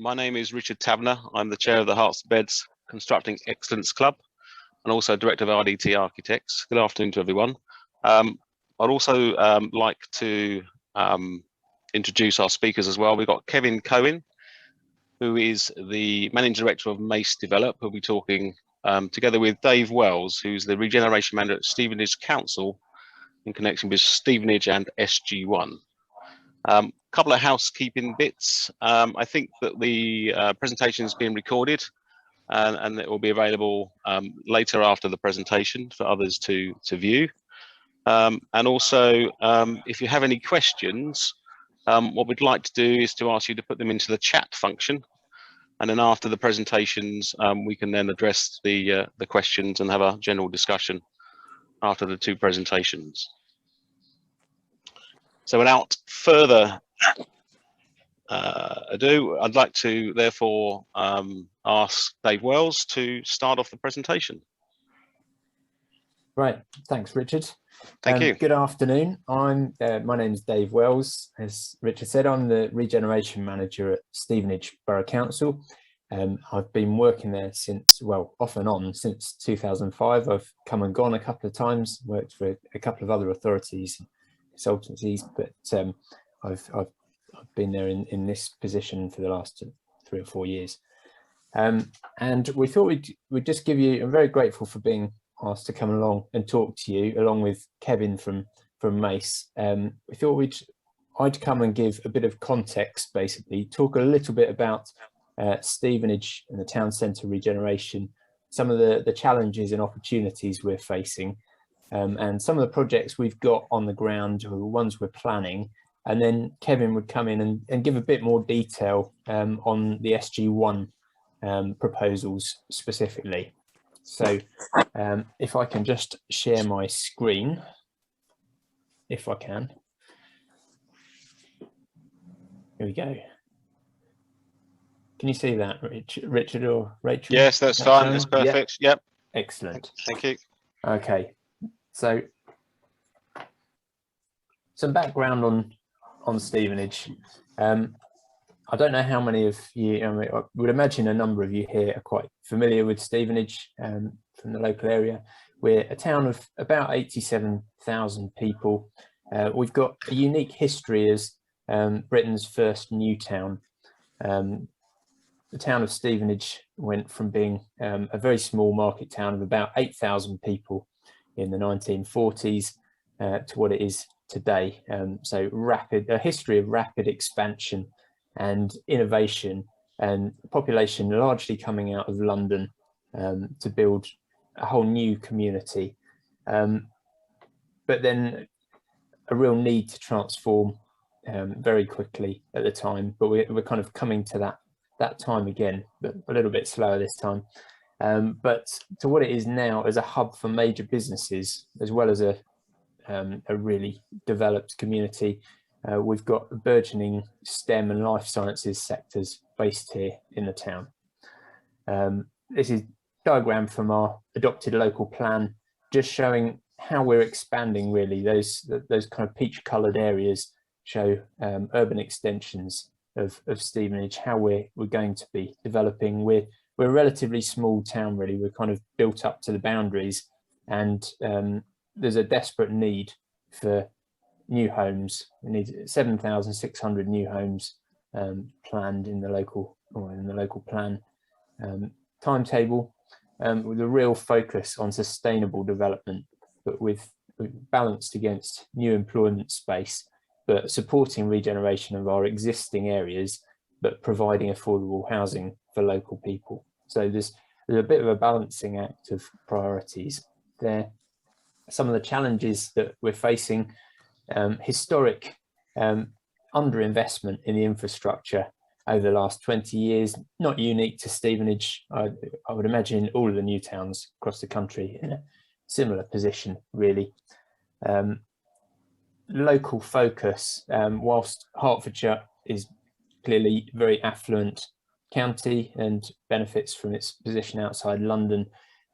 My name is Richard Taverner. I'm the chair of the Herts Beds Constructing Excellence Club and also director of RDT Architects. Good afternoon to everyone. I'd also like to introduce our speakers as well. We've got Kevin Cohen, who is the Managing Director of MACE Develop, who'll be talking together with Dave Wells, who's the Regeneration Manager at Stevenage Council in connection with Stevenage and SG1. Couple of housekeeping bits. I think that the presentation is being recorded and it will be available later after the presentation for others to view. And also, if you have any questions, what we'd like to do is to ask you to put them into the chat function. And then after the presentations, we can then address the questions and have a general discussion after the two presentations. So without further ado, I'd like to therefore ask Dave Wells to start off the presentation. Right, thanks Richard. Thank you. Good afternoon. My name is Dave Wells. As Richard said, I'm the Regeneration Manager at Stevenage Borough Council. I've been working there since, well, off and on since 2005. I've come and gone a couple of times, worked for a couple of other authorities, consultancies, but I've been there in this position for the last 3 or 4 years. And we thought we'd just give you, I'm very grateful for being asked to come along and talk to you along with Kevin from MACE. We thought I'd come and give a bit of context, basically talk a little bit about Stevenage and the town centre regeneration, some of the challenges and opportunities we're facing, and some of the projects we've got on the ground, or the ones we're planning. And then Kevin would come in and give a bit more detail on the SG1 proposals specifically. So if I can just share my screen, if I can. Here we go. Can you see that, Richard or Rachel? Yes, that's fine. That's perfect. Yep. Excellent. Thank you. Okay. So some background on Stevenage. I don't know how many of you, I would imagine a number of you here are quite familiar with Stevenage from the local area. We're a town of about 87,000 people. We've got a unique history as Britain's first new town. The town of Stevenage went from being a very small market town of about 8,000 people in the 1940s to what it is today. So a history of rapid expansion and innovation, and population largely coming out of London to build a whole new community. But then a real need to transform very quickly at the time, but we're kind of coming to that time again, but a little bit slower this time. But to what it is now as a hub for major businesses, as well as a really developed community. We've got burgeoning STEM and life sciences sectors based here in the town. This is a diagram from our adopted local plan, just showing how we're expanding really. Those kind of peach coloured areas show urban extensions of Stevenage, how we're going to be developing. We're a relatively small town really. We're kind of built up to the boundaries, and there's a desperate need for new homes. We need 7,600 new homes planned in the local plan timetable, with a real focus on sustainable development, but with balanced against new employment space, but supporting regeneration of our existing areas, but providing affordable housing for local people. So there's a bit of a balancing act of priorities there. Some of the challenges that we're facing: historic underinvestment in the infrastructure over the last 20 years, not unique to Stevenage. I would imagine all of the new towns across the country in a similar position, really. Local focus, whilst Hertfordshire is clearly a very affluent county and benefits from its position outside London,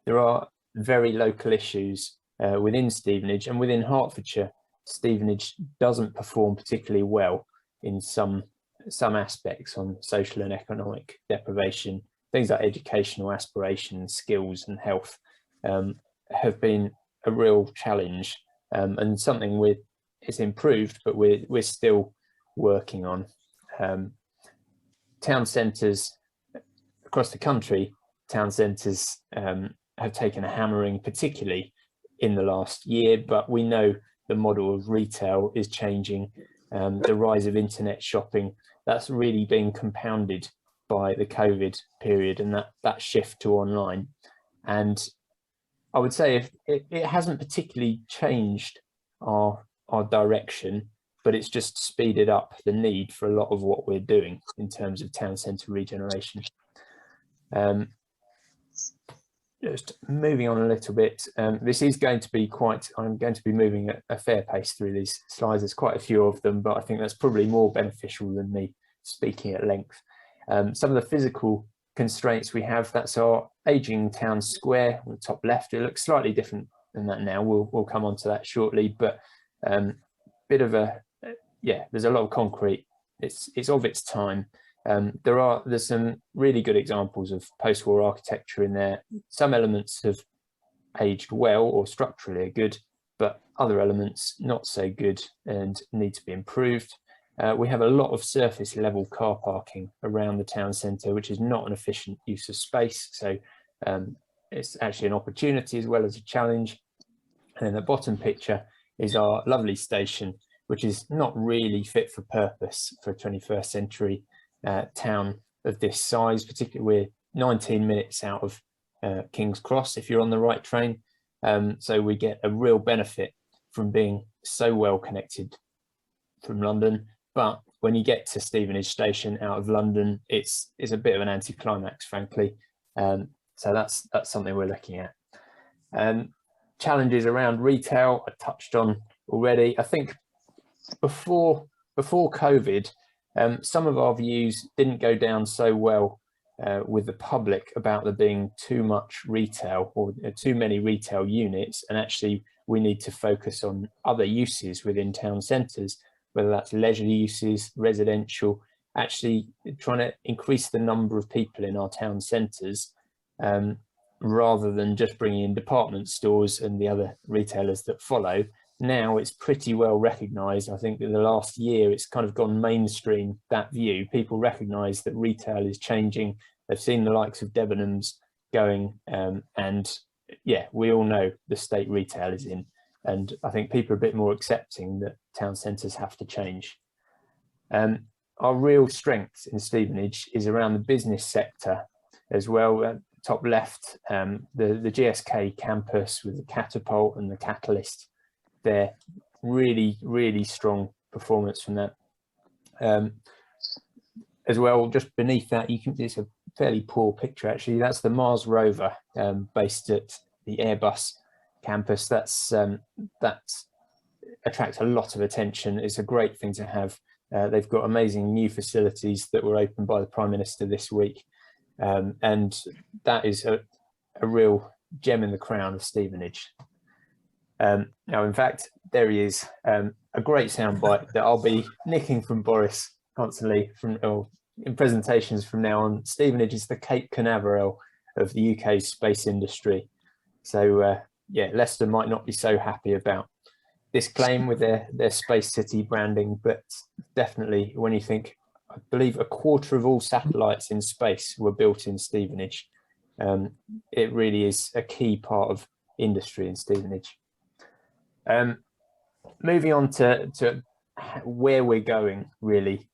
there are very local issues within Stevenage, and within Hertfordshire, Stevenage doesn't perform particularly well in some some aspects on social and economic deprivation, things like educational aspirations, skills and health have been a real challenge, and something it's improved, but we're still working on. Town centres across the country, town centres have taken a hammering, particularly in the last year, but we know the model of retail is changing. The rise of internet shopping, that's really been compounded by the COVID period and that shift to online. And I would say if it hasn't particularly changed our direction, but it's just speeded up the need for a lot of what we're doing in terms of town centre regeneration. Just moving on a little bit, this is going to be I'm going to be moving at a fair pace through these slides. There's quite a few of them, but I think that's probably more beneficial than me speaking at length. Some of the physical constraints we have, that's our ageing town square on the top left. It looks slightly different than that now. We'll come on to that shortly, but bit of a, there's a lot of concrete. It's of its time. There's some really good examples of post-war architecture in there. Some elements have aged well or structurally are good, but other elements not so good and need to be improved. We have a lot of surface level car parking around the town centre, which is not an efficient use of space. So it's actually an opportunity as well as a challenge. And in the bottom picture is our lovely station, which is not really fit for purpose for a 21st century town of this size. Particularly, we're 19 minutes out of King's Cross if you're on the right train. So we get a real benefit from being so well connected from London. But when you get to Stevenage Station out of London, it's a bit of an anticlimax, frankly. So that's something we're looking at. Challenges around retail I touched on already. I think before COVID, some of our views didn't go down so well with the public about there being too much retail or too many retail units, and actually we need to focus on other uses within town centres, whether that's leisure uses, residential, actually trying to increase the number of people in our town centres rather than just bringing in department stores and the other retailers that follow. Now it's pretty well recognised. I think in the last year it's kind of gone mainstream, that view. People recognise that retail is changing. They've seen the likes of Debenhams going, and we all know the state retail is in. And I think people are a bit more accepting that town centres have to change. Our real strength in Stevenage is around the business sector as well. Top left, the GSK campus with the Catapult and the Catalyst there. Really, really strong performance from that. As well, just beneath that, it's a fairly poor picture actually. That's the Mars Rover based at the Airbus campus. That attracts a lot of attention. It's a great thing to have. They've got amazing new facilities that were opened by the Prime Minister this week, and that is a real gem in the crown of Stevenage. Now, in fact, there he is, a great soundbite that I'll be nicking from Boris constantly in presentations from now on. Stevenage is the Cape Canaveral of the UK's space industry. So Leicester might not be so happy about this claim with their Space City branding, but definitely when you think, I believe a quarter of all satellites in space were built in Stevenage. It really is a key part of industry in Stevenage. Moving on to where we're going, really.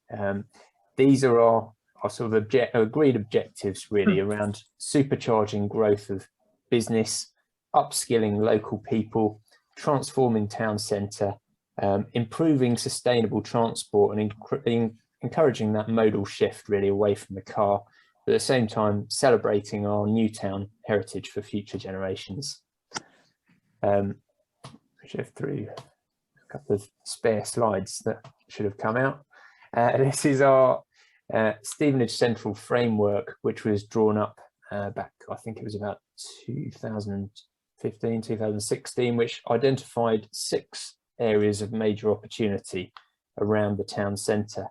These are our sort of agreed objectives, really, around supercharging growth of business, upskilling local people, transforming town centre, improving sustainable transport and encouraging that modal shift really away from the car, but at the same time celebrating our new town heritage for future generations. Shift through a couple of spare slides that should have come out. This is our Stevenage Central Framework, which was drawn up back, I think it was about 2015, 2016, which identified 6 areas of major opportunity around the town centre.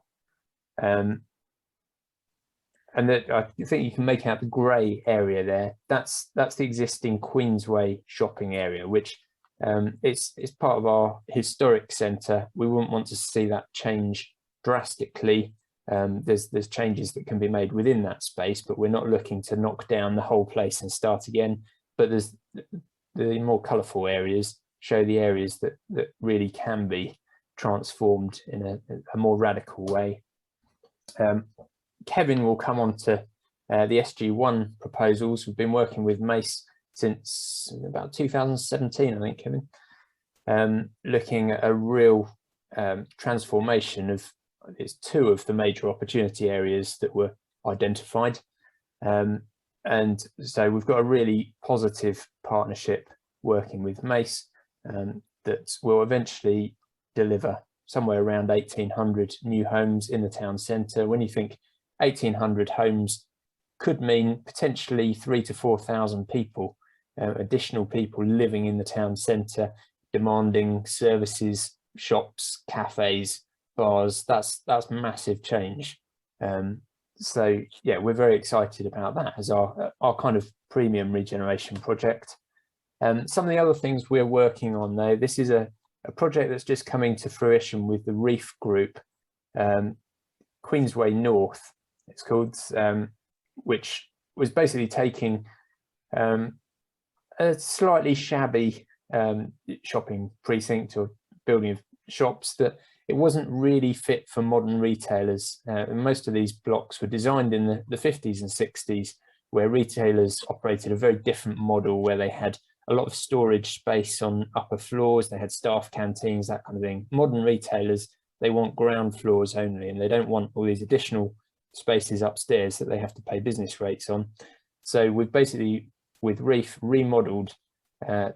And that I think you can make out the grey area there. That's the existing Queensway shopping area, which it's part of our historic centre. We wouldn't want to see that change drastically. There's changes that can be made within that space, but we're not looking to knock down the whole place and start again. But there's the more colourful areas show the areas that really can be transformed in a more radical way. Kevin will come on to the SG1 proposals. We've been working with MACE since about 2017, I think, Kevin, looking at a real transformation of it's two of the major opportunity areas that were identified. And so we've got a really positive partnership working with MACE that will eventually deliver somewhere around 1,800 new homes in the town centre. When you think 1,800 homes could mean potentially 3,000 to 4,000 people, additional people living in the town centre, demanding services, shops, cafes, bars. That's massive change. So yeah, we're very excited about that as our kind of premium regeneration project. Some of the other things we're working on though, this is a project that's just coming to fruition with the Reef Group, Queensway North, it's called, which was basically taking a slightly shabby shopping precinct or building of shops that it wasn't really fit for modern retailers. Most of these blocks were designed in the 50s and 60s, where retailers operated a very different model, where they had a lot of storage space on upper floors, they had staff canteens, that kind of thing. Modern retailers, they want ground floors only, and they don't want all these additional spaces upstairs that they have to pay business rates on. So we've basically, with Reef, remodeled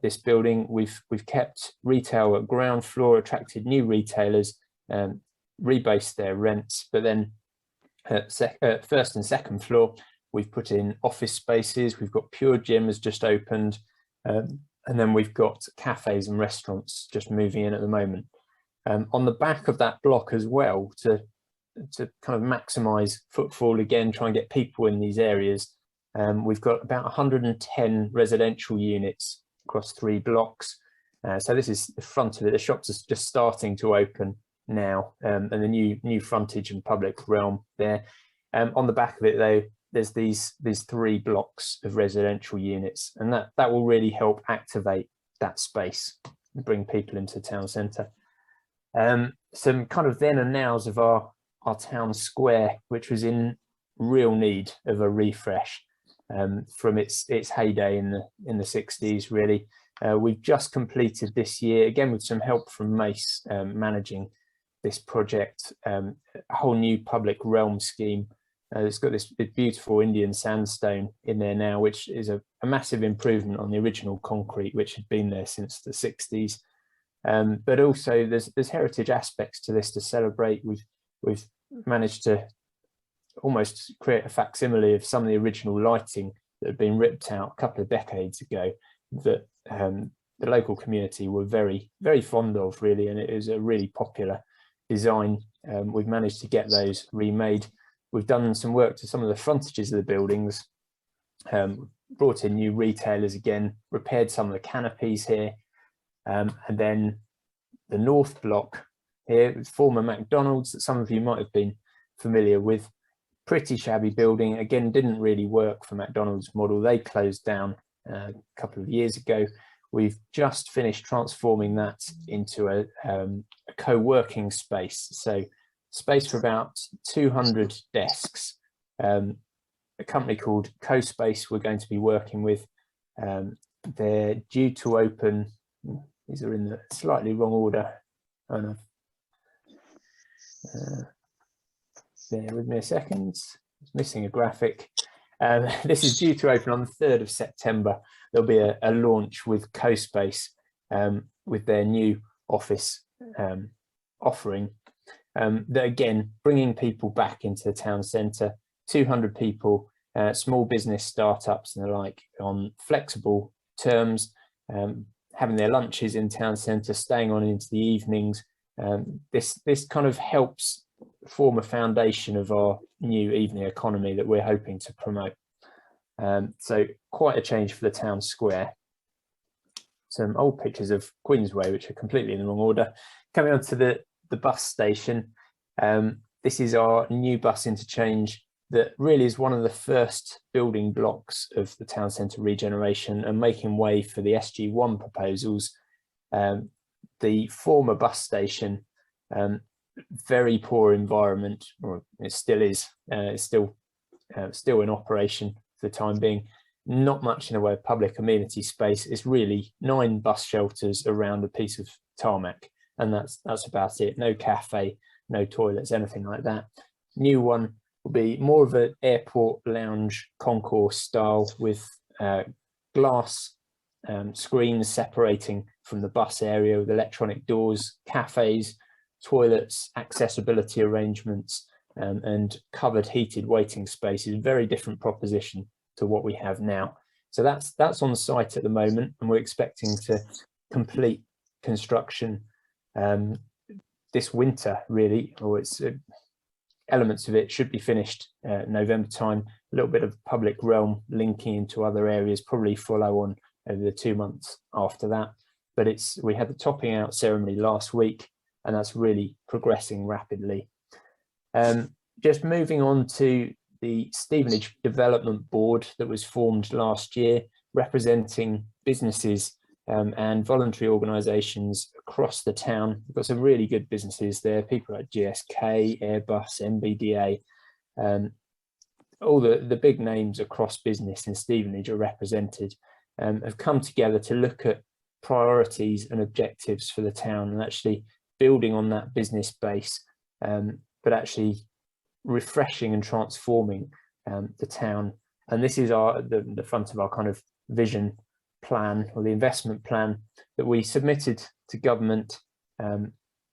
this building. We've kept retail at ground floor, attracted new retailers, rebased their rents, but then at first and second floor, we've put in office spaces. We've got Pure Gym has just opened, and then we've got cafes and restaurants just moving in at the moment. On the back of that block as well, to kind of maximise footfall again, try and get people in these areas, we've got about 110 residential units across 3 blocks. So this is the front of it. The shops are just starting to open now, and the new frontage and public realm there. On the back of it though, there's these 3 blocks of residential units, and that will really help activate that space and bring people into the town centre. Some kind of then and nows of our town square, which was in real need of a refresh from its heyday in the 60s really. We've just completed this year, again with some help from MACE, managing this project, a whole new public realm scheme. It's got this beautiful Indian sandstone in there now, which is a massive improvement on the original concrete, which had been there since the 60s. But also there's heritage aspects to this to celebrate. We've managed to almost create a facsimile of some of the original lighting that had been ripped out a couple of decades ago, that the local community were very, very fond of really, and it is a really popular design. We've managed to get those remade. We've done some work to some of the frontages of the buildings, brought in new retailers again, repaired some of the canopies here, and then the North Block here with former McDonald's that some of you might have been familiar with. Pretty shabby building, again didn't really work for McDonald's model. They closed down a couple of years ago. We've just finished transforming that into a co-working space, so space for about 200 desks. A company called CoSpace we're going to be working with. They're due to open, these are in the slightly wrong order. Oh no. Bear with me a second, it's missing a graphic. This is due to open on the 3rd of September. There'll be a launch with CoSpace with their new office offering. That again, bringing people back into the town centre, 200 people, small business startups and the like, on flexible terms, having their lunches in town centre, staying on into the evenings. This kind of helps form a foundation of our new evening economy that we're hoping to promote. So quite a change for the town square. Some old pictures of Queensway, which are completely in the wrong order. Coming on to the bus station. This is our new bus interchange that really is one of the first building blocks of the town centre regeneration and making way for the SG1 proposals. The former bus station, very poor environment, or it still is. It's still in operation for the time being. Not much in the way of public amenity space. It's really 9 bus shelters around a piece of tarmac, and that's about it. No cafe, no toilets, anything like that. New one will be more of an airport lounge concourse style with glass screens separating from the bus area with electronic doors, cafes, toilets, accessibility arrangements, and covered heated waiting spaces. Very different proposition to what we have now. So that's on site at the moment, and we're expecting to complete construction this winter, really, or it's elements of it should be finished November time. A little bit of public realm linking into other areas, probably follow on over the 2 months after that. But we had the topping out ceremony last week, and that's really progressing rapidly. Just moving on to the Stevenage Development Board that was formed last year, representing businesses and voluntary organisations across the town. We've got some really good businesses there, people like GSK, Airbus, MBDA, all the big names across business in Stevenage are represented, have come together to look at priorities and objectives for the town, and actually building on that business base, but actually refreshing and transforming the town. And this is the front of our kind of vision plan, or the investment plan that we submitted to government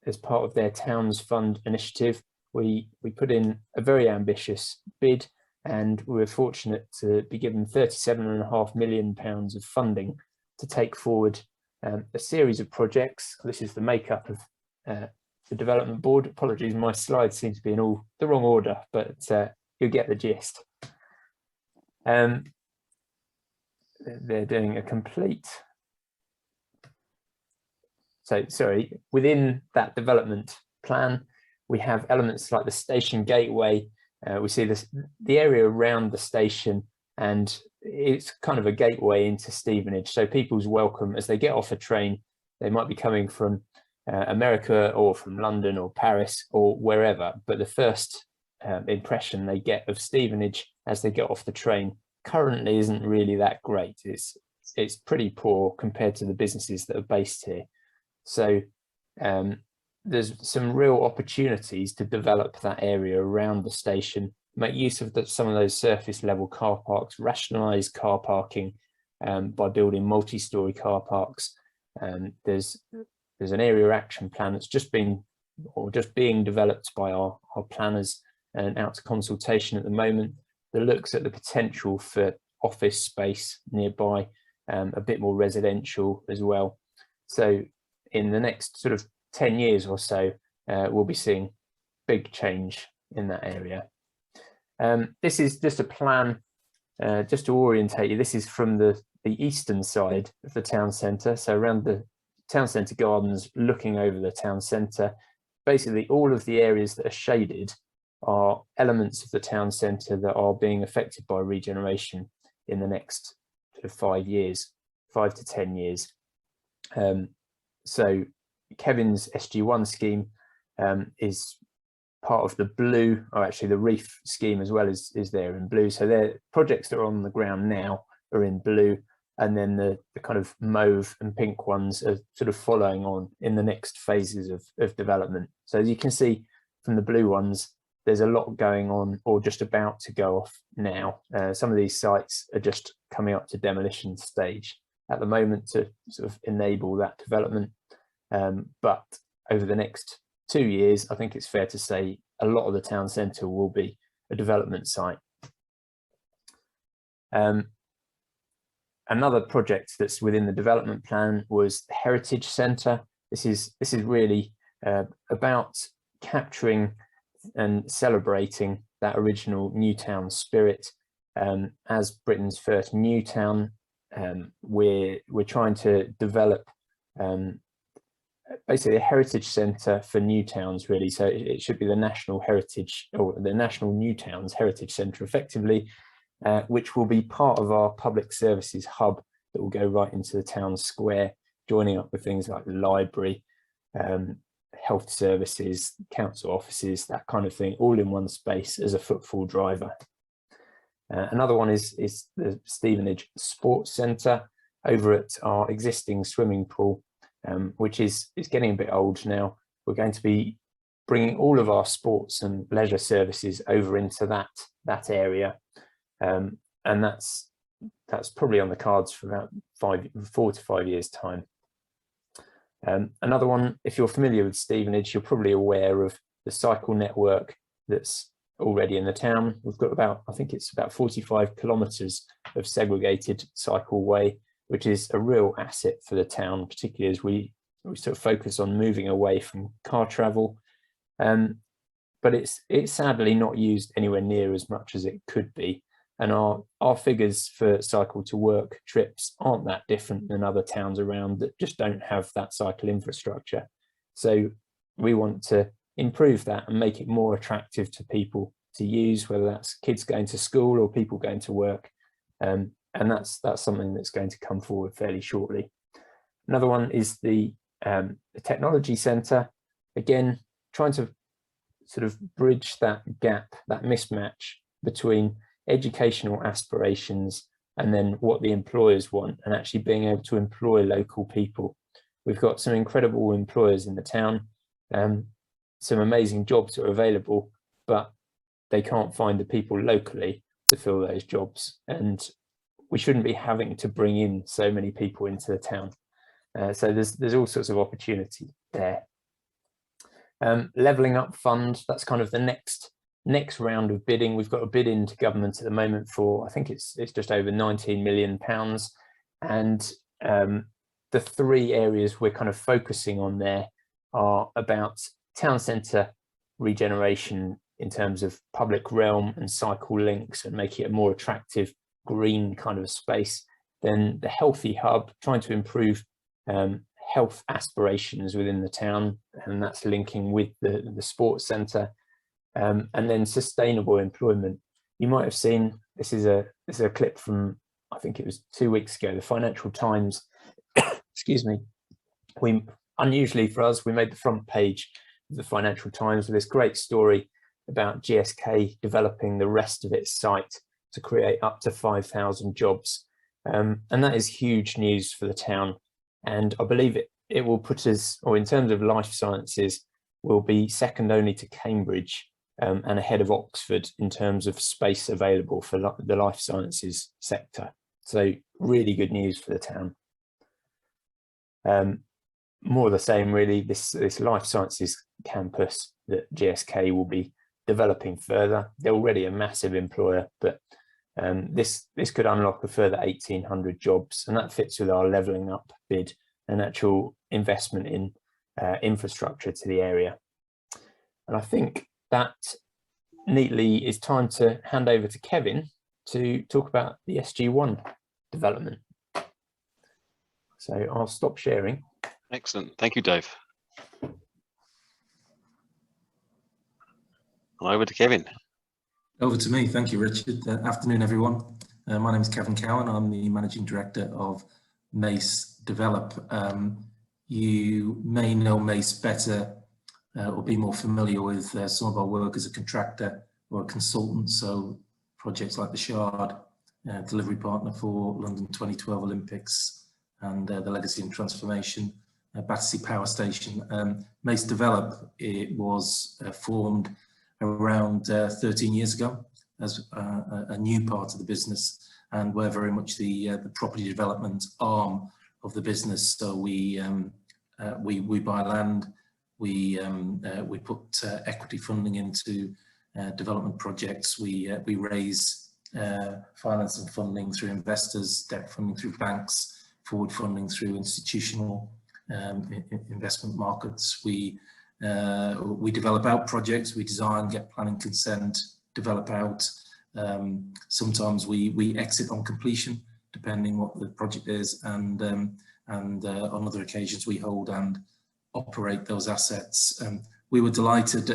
as part of their Towns Fund initiative. We put in a very ambitious bid, and we were fortunate to be given £37.5 million of funding to take forward a series of projects. This is the makeup of the development board. Apologies, my slides seem to be in all the wrong order, but you'll get the gist. They're doing a complete. So sorry, within that development plan, we have elements like the station gateway. We see the area around the station, and it's kind of a gateway into Stevenage. So people's welcome as they get off a train. They might be coming from America or from London or Paris or wherever, but the first impression they get of Stevenage as they get off the train currently isn't really that great. It's pretty poor compared to the businesses that are based here. So there's some real opportunities to develop that area around the station, make use of some of those surface level car parks, rationalise car parking by building multi-storey car parks. There's an area action plan that's just being developed by our planners and out to consultation at the moment, that looks at the potential for office space nearby, a bit more residential as well. So in the next sort of 10 years or so, we'll be seeing big change in that area. This is just a plan, just to orientate you. This is from the eastern side of the town centre, so around the town centre gardens, looking over the town centre. Basically, all of the areas that are shaded are elements of the town centre that are being affected by regeneration in the next sort of 5 years, 5 to 10 years. So Kevin's SG1 scheme is part of the blue, or actually the reef scheme as well is there in blue. So their projects that are on the ground now are in blue, and then the kind of mauve and pink ones are sort of following on in the next phases of development. So as you can see from the blue ones, there's a lot going on or just about to go off now. Some of these sites are just coming up to demolition stage at the moment to sort of enable that development. But over the next 2 years, I think it's fair to say a lot of the town centre will be a development site. Another project that's within the development plan was the Heritage Centre. This is really about capturing and celebrating that original new town spirit. As Britain's first new town, we're trying to develop basically a heritage centre for new towns, really. So it should be the National Heritage, or the National New Towns Heritage Centre, effectively, which will be part of our public services hub that will go right into the town square, joining up with things like the library, health services, council offices, that kind of thing, all in one space as a footfall driver. Another one is the Stevenage Sports Centre over at our existing swimming pool, which is getting a bit old now. We're going to be bringing all of our sports and leisure services over into that area, and that's probably on the cards for about 4 to 5 years' time. Another one, if you're familiar with Stevenage, you're probably aware of the cycle network that's already in the town. We've got I think it's about 45 kilometres of segregated cycleway, which is a real asset for the town, particularly as we sort of focus on moving away from car travel. But it's sadly not used anywhere near as much as it could be. And our figures for cycle to work trips aren't that different than other towns around that just don't have that cycle infrastructure. So we want to improve that and make it more attractive to people to use, whether that's kids going to school or people going to work. And that's something that's going to come forward fairly shortly. Another one is the technology centre. Again, trying to sort of bridge that gap, that mismatch between educational aspirations and then what the employers want, and actually being able to employ local people. We've got some incredible employers in the town, some amazing jobs are available, but they can't find the people locally to fill those jobs. And we shouldn't be having to bring in so many people into the town. So there's all sorts of opportunity there. Levelling Up Fund, that's kind of the next round of bidding. We've got a bid into government at the moment for, I think it's just over £19 million. And the 3 areas we're kind of focusing on there are about town centre regeneration in terms of public realm and cycle links and making it a more attractive green kind of space. Then the healthy hub, trying to improve health aspirations within the town, and that's linking with the sports centre. And then sustainable employment. You might have seen, this is a clip from, I think it was 2 weeks ago, the Financial Times, excuse me, unusually for us, we made the front page of the Financial Times with this great story about GSK developing the rest of its site to create up to 5,000 jobs. And that is huge news for the town. And I believe it will put us, or in terms of life sciences, will be second only to Cambridge and ahead of Oxford in terms of space available for the life sciences sector. So really good news for the town. More of the same, really, this life sciences campus that GSK will be developing further. They're already a massive employer, but this could unlock a further 1,800 jobs, and that fits with our levelling up bid and actual investment in infrastructure to the area. And I think that neatly is time to hand over to Kevin to talk about the SG1 development. So I'll stop sharing. Excellent. Thank you, Dave. Over to Kevin. Over to me. Thank you, Richard. Afternoon, everyone. My name is Kevin Cowan. I'm the Managing Director of MACE Develop. You may know MACE better or be more familiar with some of our work as a contractor or a consultant. So projects like the Shard, delivery partner for London 2012 Olympics, and the Legacy and Transformation Battersea Power Station. MACE Develop, it was formed around 13 years ago as a new part of the business, and we're very much the property development arm of the business. So we buy land, we put equity funding into development projects, we raise finance and funding through investors, debt funding through banks, forward funding through institutional investment markets. We We develop out projects, we design, get planning consent, develop out. Sometimes we exit on completion, depending what the project is, and on other occasions we hold and operate those assets. We were delighted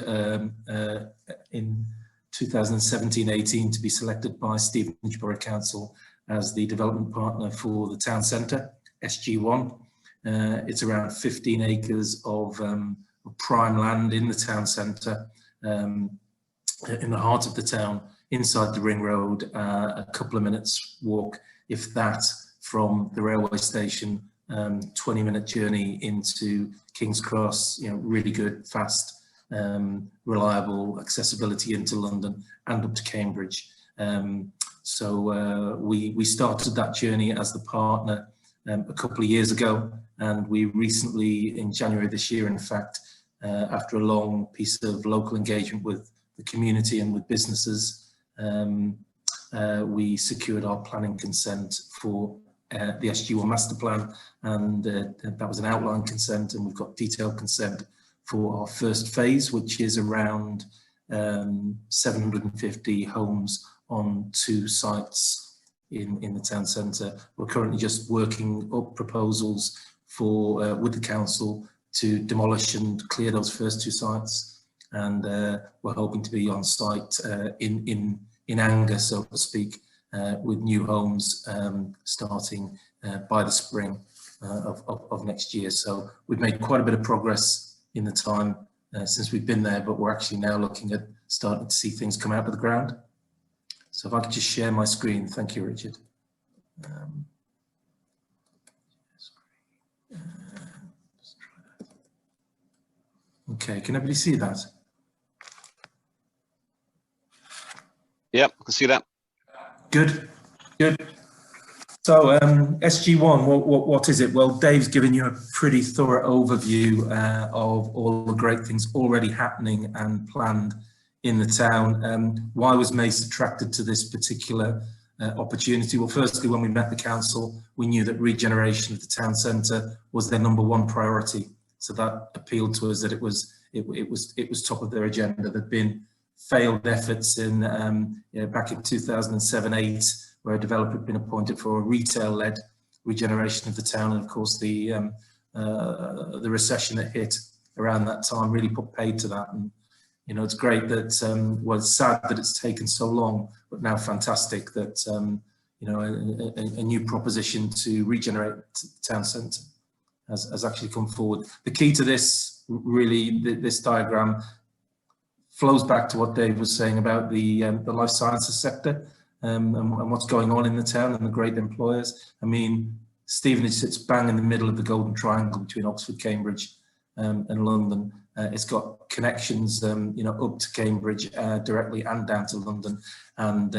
in 2017-18 to be selected by Stevenage Borough Council as the development partner for the town centre, SG1. It's around 15 acres of prime land in the town centre, in the heart of the town, inside the ring road, a couple of minutes walk, if that, from the railway station, 20-minute journey into King's Cross, really good, fast, reliable accessibility into London and up to Cambridge. So we started that journey as the partner a couple of years ago, and we recently, in January this year, in fact, after a long piece of local engagement with the community and with businesses, we secured our planning consent for the SG1 master plan, and that was an outline consent, and we've got detailed consent for our first phase, which is around 750 homes on 2 sites in the town centre. We're currently just working up proposals for with the council to demolish and clear those first 2 sites, and we're hoping to be on site in anger, so to speak, with new homes starting by the spring of next year. So we've made quite a bit of progress in the time since we've been there, but we're actually now looking at starting to see things come out of the ground. So if I could just share my screen. Thank you, Richard. Okay, can everybody see that? Yep, I can see that. Good, good. So SG1, what is it? Well, Dave's given you a pretty thorough overview of all the great things already happening and planned in the town. Why was MACE attracted to this particular opportunity? Well, firstly, when we met the council, we knew that regeneration of the town centre was their #1 priority. So that appealed to us, that it was top of their agenda. There'd been failed efforts in back in 2007-8, where a developer had been appointed for a retail-led regeneration of the town, and of course the recession that hit around that time really put paid to that. And it's great that well, it's sad that it's taken so long, but now fantastic that a new proposition to regenerate the town centre has actually come forward. The key to this, really, this diagram flows back to what Dave was saying about the life sciences sector and what's going on in the town and the great employers. I mean, Stevenage sits bang in the middle of the golden triangle between Oxford, Cambridge and London. It's got connections, up to Cambridge directly and down to London, and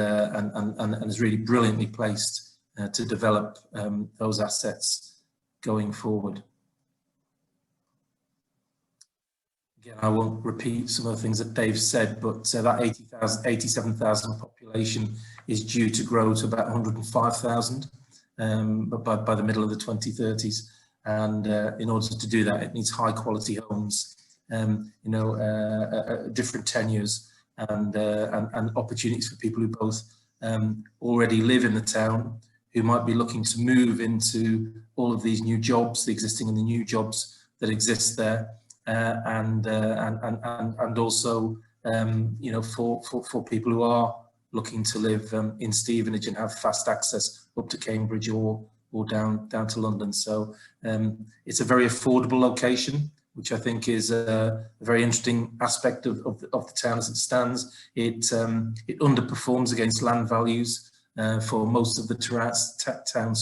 is really brilliantly placed to develop those assets going forward. Again, I won't repeat some of the things that Dave said, but that 87,000 population is due to grow to about 105,000 by the middle of the 2030s. And in order to do that, it needs high quality homes, different tenures and opportunities for people who both already live in the town, who might be looking to move into all of these new jobs, the existing and the new jobs that exist there. And also, for people who are looking to live in Stevenage and have fast access up to Cambridge or down to London. So it's a very affordable location, which I think is a very interesting aspect of the town as it stands. It underperforms against land values for most of the town,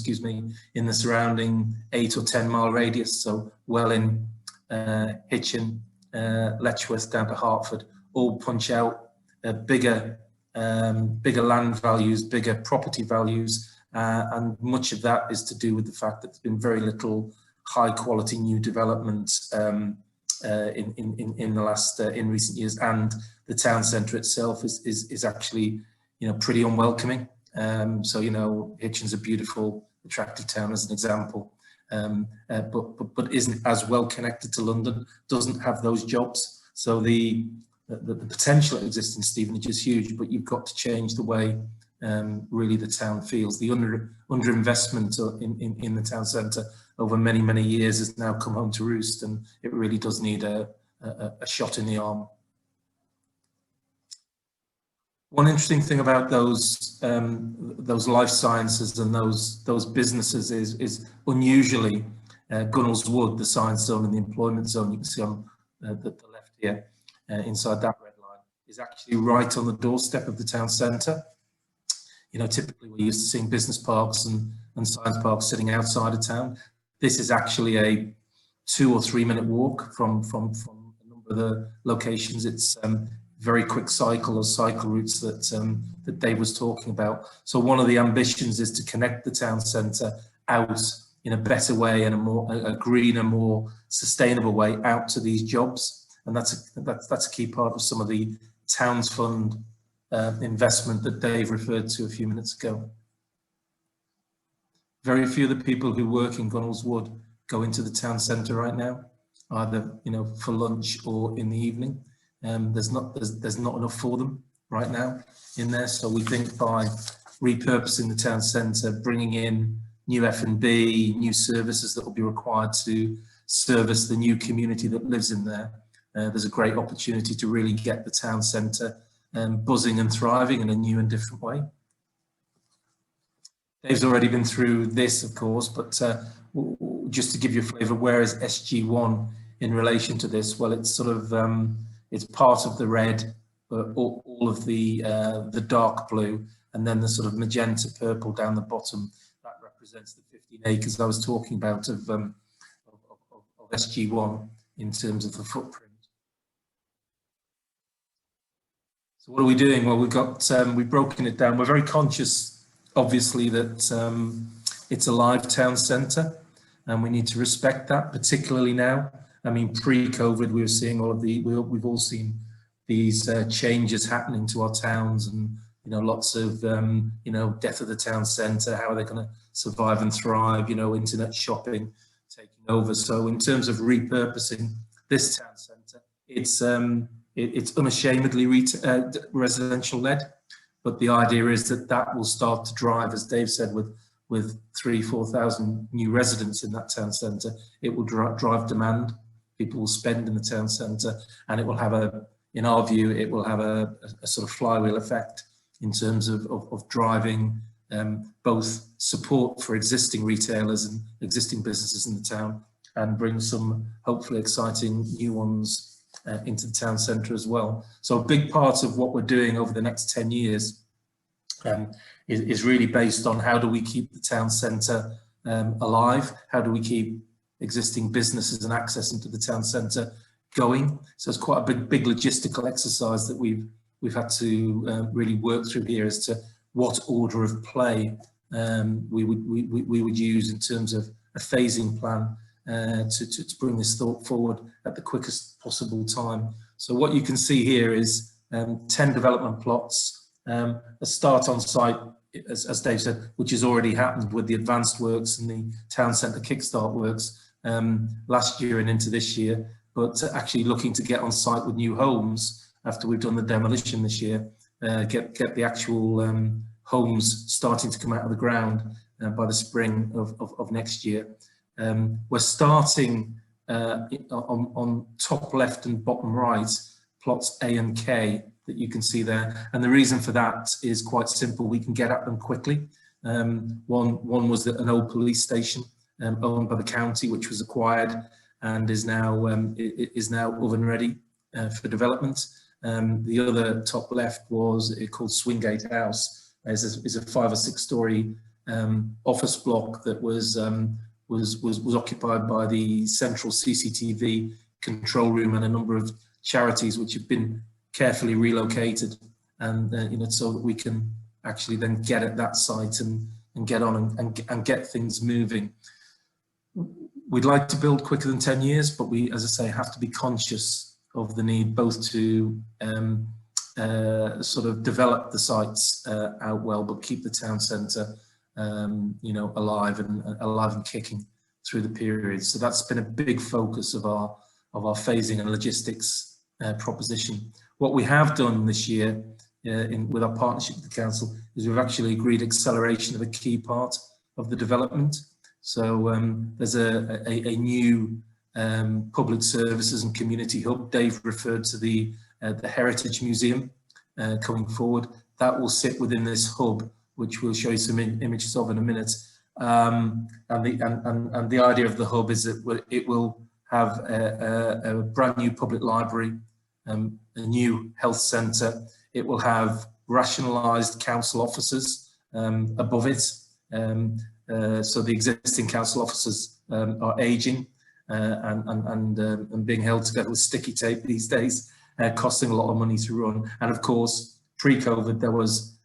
in the surrounding 8 or 10 mile radius. So Welling, Hitchin, Letchworth down to Hertford all punch out bigger land values, bigger property values, and much of that is to do with the fact that there's been very little high quality new development in recent years, and the town centre itself is actually pretty unwelcoming. So Hitchin's a beautiful, attractive town as an example. but isn't as well connected to London, doesn't have those jobs. So the potential that exists in Stevenage is huge, but you've got to change the way really the town feels. The underinvestment in the town centre over many years has now come home to roost, and it really does need a shot in the arm. One interesting thing about those life sciences and those businesses is unusually Gunnell's Wood, the science zone and the employment zone you can see on the left here, inside that red line, is actually right on the doorstep of the town centre. You know, typically we're used to seeing business parks and science parks sitting outside of town. This is actually a 2 or 3 minute walk from a number of the locations. It's very quick cycle routes that Dave was talking about. So one of the ambitions is to connect the town centre out in a better way and a greener, more sustainable way out to these jobs. And that's a key part of some of the Towns Fund investment that Dave referred to a few minutes ago. Very few of the people who work in Gunnell's Wood go into the town centre right now, either for lunch or in the evening. There's not enough for them right now in there. So we think by repurposing the town centre, bringing in new F&B, new services that will be required to service the new community that lives in there, there's a great opportunity to really get the town centre buzzing and thriving in a new and different way. Dave's already been through this, of course, but just to give you a flavour, where is SG1 in relation to this? Well, it's sort of it's part of the red, all of the dark blue, and then the sort of magenta purple down the bottom. That represents the 15 acres I was talking about of SG1 in terms of the footprint. So what are we doing? Well, we've broken it down. We're very conscious, obviously, that it's a live town centre, and we need to respect that, particularly now. I mean, pre-COVID, we were seeing we've all seen these changes happening to our towns, and lots of death of the town centre. How are they going to survive and thrive? Internet shopping taking over. So in terms of repurposing this town centre, it's unashamedly residential led, but the idea is that will start to drive, as Dave said, with 3,000-4,000 new residents in that town centre. It will drive demand. People will spend in the town centre, and it will have in our view, it will have a sort of flywheel effect in terms of driving both support for existing retailers and existing businesses in the town, and bring some hopefully exciting new ones into the town centre as well. So a big part of what we're doing over the next 10 years is really based on how do we keep the town centre alive? How do we keep existing businesses and access into the town centre going? So it's quite a big logistical exercise that we've had to really work through here as to what order of play we would use in terms of a phasing plan to bring this thought forward at the quickest possible time. So what you can see here is 10 development plots, a start on site, as Dave said, which has already happened with the advanced works and the town centre kickstart works last year and into this year, but actually looking to get on site with new homes after we've done the demolition this year, get the actual homes starting to come out of the ground by the spring of next year. We're starting on top left and bottom right, plots A and K that you can see there. And the reason for that is quite simple. We can get at them quickly. One was an old police station owned by the county, which was acquired and is now oven ready for development. The other top left was called Swingate House. Is a 5 or 6 story office block that was occupied by the central CCTV control room and a number of charities which have been carefully relocated, and so that we can actually then get at that site and get on and get things moving. We'd like to build quicker than 10 years, but we, as I say, have to be conscious of the need both to sort of develop the sites out well, but keep the town centre alive and kicking through the period. So that's been a big focus of our phasing and logistics proposition. What we have done this year with our partnership with the council is we've actually agreed acceleration of a key part of the development. So there's a new public services and community hub. Dave referred to the Heritage Museum coming forward. That will sit within this hub, which we'll show you some images of in a minute. And the idea of the hub is that it will have a brand new public library, a new health centre. It will have rationalised council offices above it. So the existing council offices are ageing and being held together with sticky tape these days, costing a lot of money to run. And of course, pre-COVID, there was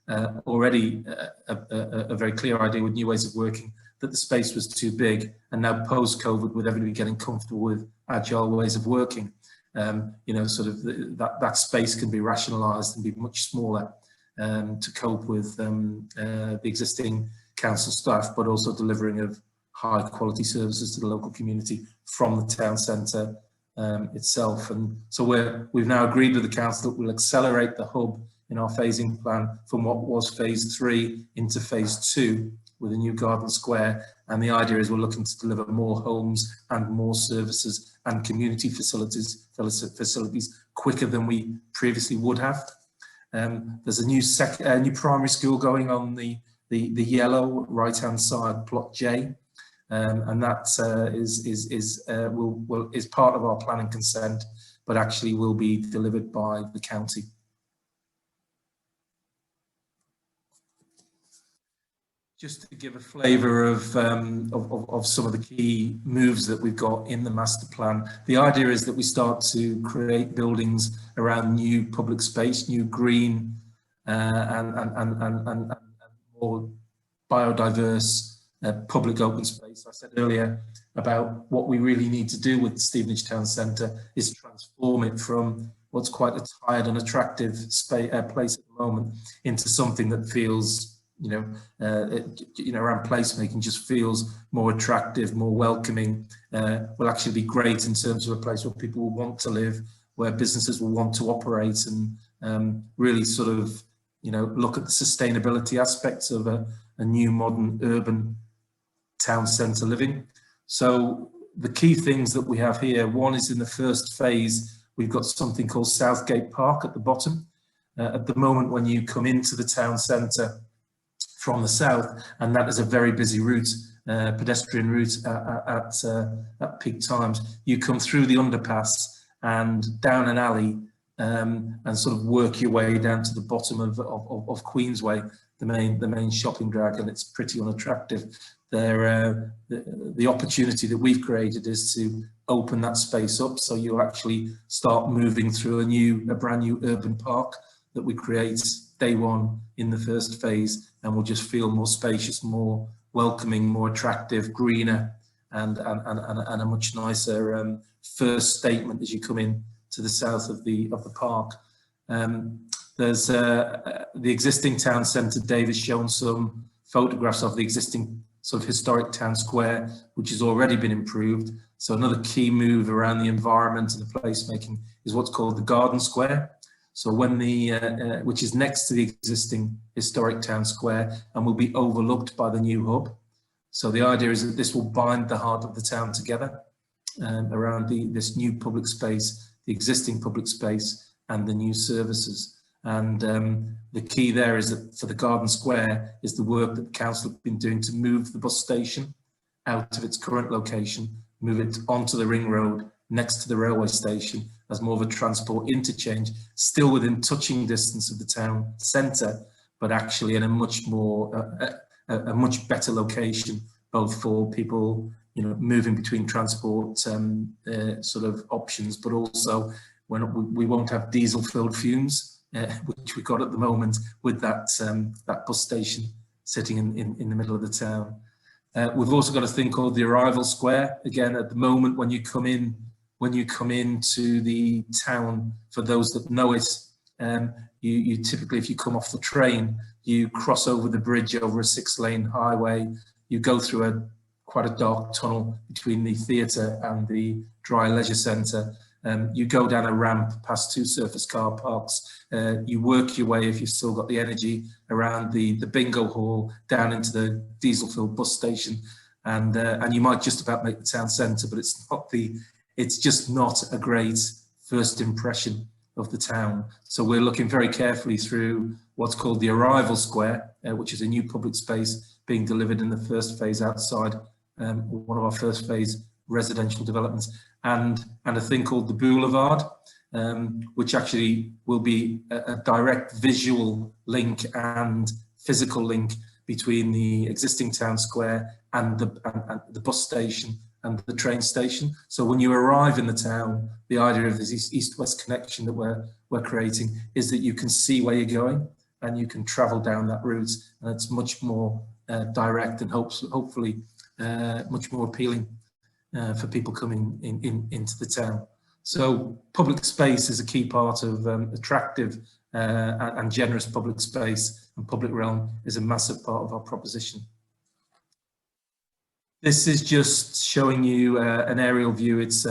already a very clear idea with new ways of working that the space was too big. And now post-COVID, with everybody getting comfortable with agile ways of working, you know, sort of that space can be rationalised and be much smaller to cope with the existing council staff, but also delivering of high quality services to the local community from the town centre itself. And so we've now agreed with the council that we'll accelerate the hub in our phasing plan from what was phase 3 into phase 2 with a new garden square. And the idea is we're looking to deliver more homes and more services and community facilities quicker than we previously would have. There's a new primary school going on the yellow right-hand side, plot J, and that is part of our planning consent, but actually will be delivered by the county. Just to give a flavour of some of the key moves that we've got in the master plan, the idea is that we start to create buildings around new public space, new green and more biodiverse public open space. I said earlier about what we really need to do with Stevenage Town Centre is transform it from what's quite a tired and attractive place at the moment into something that feels, around placemaking just feels more attractive, more welcoming, will actually be great in terms of a place where people will want to live, where businesses will want to operate, and really sort of, look at the sustainability aspects of a new modern urban town centre living. So the key things that we have here, one is in the first phase, we've got something called Southgate Park at the bottom. At the moment, when you come into the town centre from the south, and that is a very busy route, pedestrian route at peak times, you come through the underpass and down an alley and sort of work your way down to the bottom of Queensway, the main shopping drag, and it's pretty unattractive. The opportunity that we've created is to open that space up, so you'll actually start moving through a brand new urban park that we create day one in the first phase, and will just feel more spacious, more welcoming, more attractive, greener, and a much nicer first statement as you come in to the south of the park. There's the existing town centre. Dave has shown some photographs of the existing sort of historic town square, which has already been improved. So another key move around the environment and the placemaking is what's called the garden square. So when which is next to the existing historic town square and will be overlooked by the new hub. So the idea is that this will bind the heart of the town together around this new public space, the existing public space, and the new services. And the key there is that for the garden square is the work that the council have been doing to move the bus station out of its current location, move it onto the ring road next to the railway station as more of a transport interchange, still within touching distance of the town centre, but actually in a much better location, both for people, moving between transport sort of options, but also when we won't have diesel-filled fumes, which we've got at the moment with that bus station sitting in the middle of the town. We've also got a thing called the arrival square. Again, at the moment, when you come into the town, for those that know it, you typically, if you come off the train, you cross over the bridge over a 6-lane highway. You go through quite a dark tunnel between the theatre and the dry leisure centre. You go down a ramp past 2 surface car parks. You work your way, if you've still got the energy, around the bingo hall, down into the diesel-filled bus station, and you might just about make the town centre, but it's just not a great first impression of the town. So we're looking very carefully through what's called the Arrival Square, which is a new public space being delivered in the first phase outside one of our first phase residential developments, and a thing called the Boulevard, which actually will be a direct visual link and physical link between the existing town square and the bus station and the train station. So when you arrive in the town, the idea of this east-west connection that we're creating is that you can see where you're going and you can travel down that route, and it's much more direct and hopefully much more appealing for people coming into the town. So public space is a key part of attractive and generous public space, and public realm is a massive part of our proposition. This is just showing you an aerial view. It's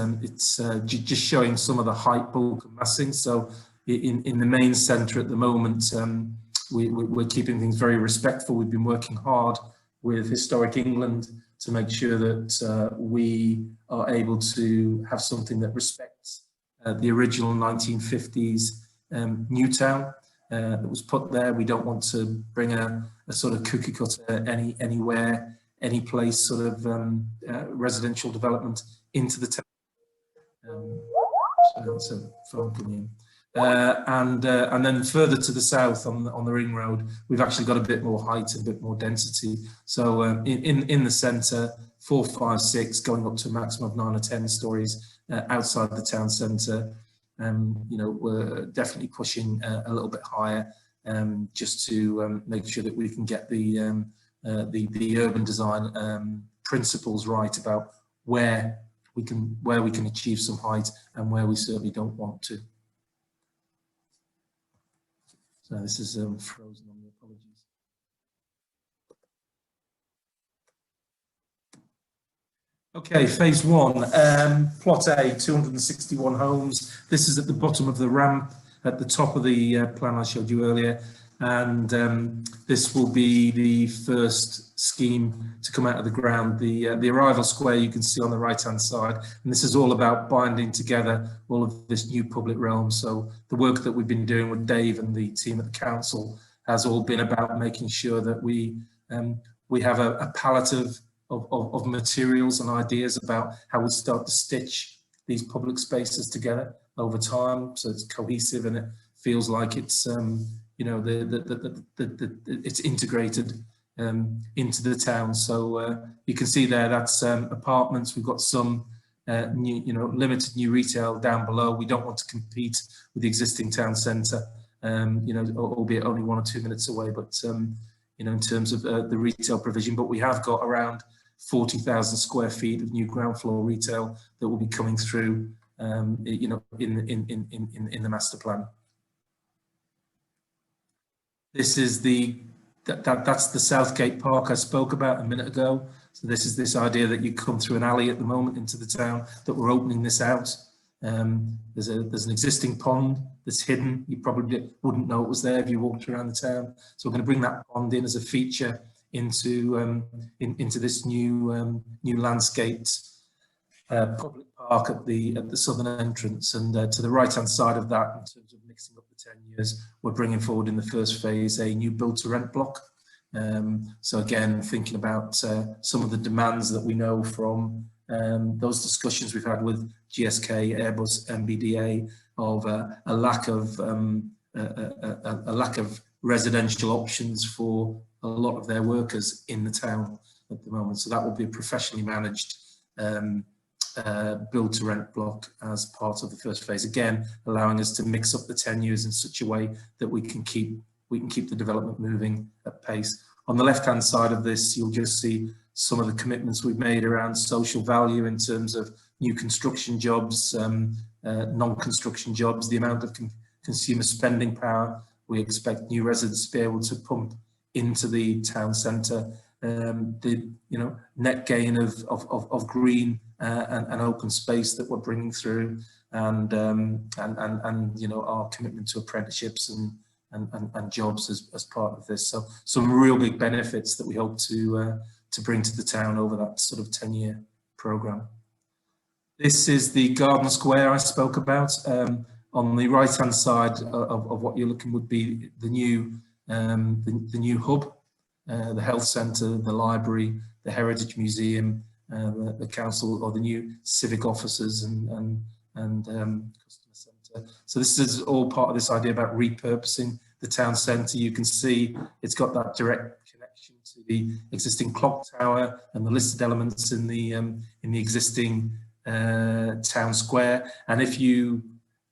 just showing some of the height, bulk and massing. So in the main centre at the moment, we're keeping things very respectful. We've been working hard with Historic England to make sure that we are able to have something that respects the original 1950s new town that was put there. We don't want to bring a sort of cookie cutter anywhere, any place sort of residential development into the town. So that's a phone coming in. And then further to the south on the ring road, we've actually got a bit more height and a bit more density. So in the centre, 4, 5, 6, going up to a maximum of 9 or 10 stories outside the town centre. You know, we're definitely pushing a little bit higher, just to make sure that we can get the urban design principles right about where we can achieve some height and where we certainly don't want to. So this is frozen on me, apologies. Okay, phase 1, plot A, 261 homes. This is at the bottom of the ramp at the top of the plan I showed you earlier. And this will be the first scheme to come out of the ground. The Arrival Square you can see on the right hand side, and this is all about binding together all of this new public realm. So the work that we've been doing with Dave and the team at the council has all been about making sure that we have a palette of materials and ideas about how we start to stitch these public spaces together over time, so it's cohesive and it feels like it's you know, it's integrated into the town. So you can see there, that's apartments. We've got some new, you know, limited new retail down below. We don't want to compete with the existing town centre, you know, albeit only 1 or 2 minutes away. But you know, in terms of the retail provision, but we have got around 40,000 square feet of new ground floor retail that will be coming through, you know, in the master plan. This is that's the Southgate Park I spoke about a minute ago. So this is this idea that you come through an alley at the moment into the town, that we're opening this out. There's an existing pond that's hidden. You probably wouldn't know it was there if you walked around the town. So we're going to bring that pond in as a feature into this new landscaped public park at the southern entrance. And to the right hand side of that, in terms of mixing up the 10 years, we're bringing forward in the first phase a new build to rent block. So again, thinking about some of the demands that we know from those discussions we've had with GSK, Airbus, MBDA, of a lack of residential options for a lot of their workers in the town at the moment. So that will be a professionally managed build to rent block as part of the first phase, again allowing us to mix up the 10 years in such a way that we can keep the development moving at pace. On the left hand side of this, you'll just see some of the commitments we've made around social value in terms of new construction jobs, non-construction jobs, the amount of consumer spending power we expect new residents to be able to pump into the town centre, the net gain of green and open space that we're bringing through, and our commitment to apprenticeships and jobs as part of this. So some real big benefits that we hope to bring to the town over that sort of 10-year programme. This is the garden square I spoke about. On the right-hand side of what you're looking would be the new hub, the health centre, the library, the heritage museum, the council, or the new civic offices and customer centre. So this is all part of this idea about repurposing the town centre. You can see it's got that direct connection to the existing clock tower and the listed elements in the existing town square. And if you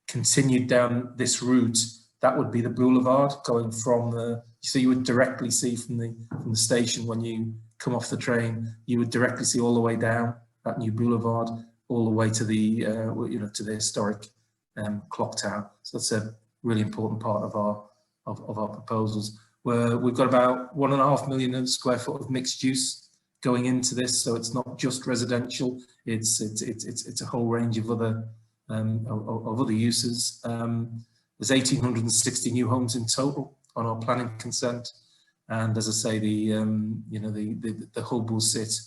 continued down this route, that would be the boulevard going from the, so you would directly see from the station when you come off the train, you would directly see all the way down that new boulevard, all the way to the to the historic clock tower. So that's a really important part of our proposals. We've got about 1.5 million square foot of mixed use going into this, so it's not just residential. It's a whole range of other uses. There's 1,860 new homes in total on our planning consent, and as I say, the hub will sit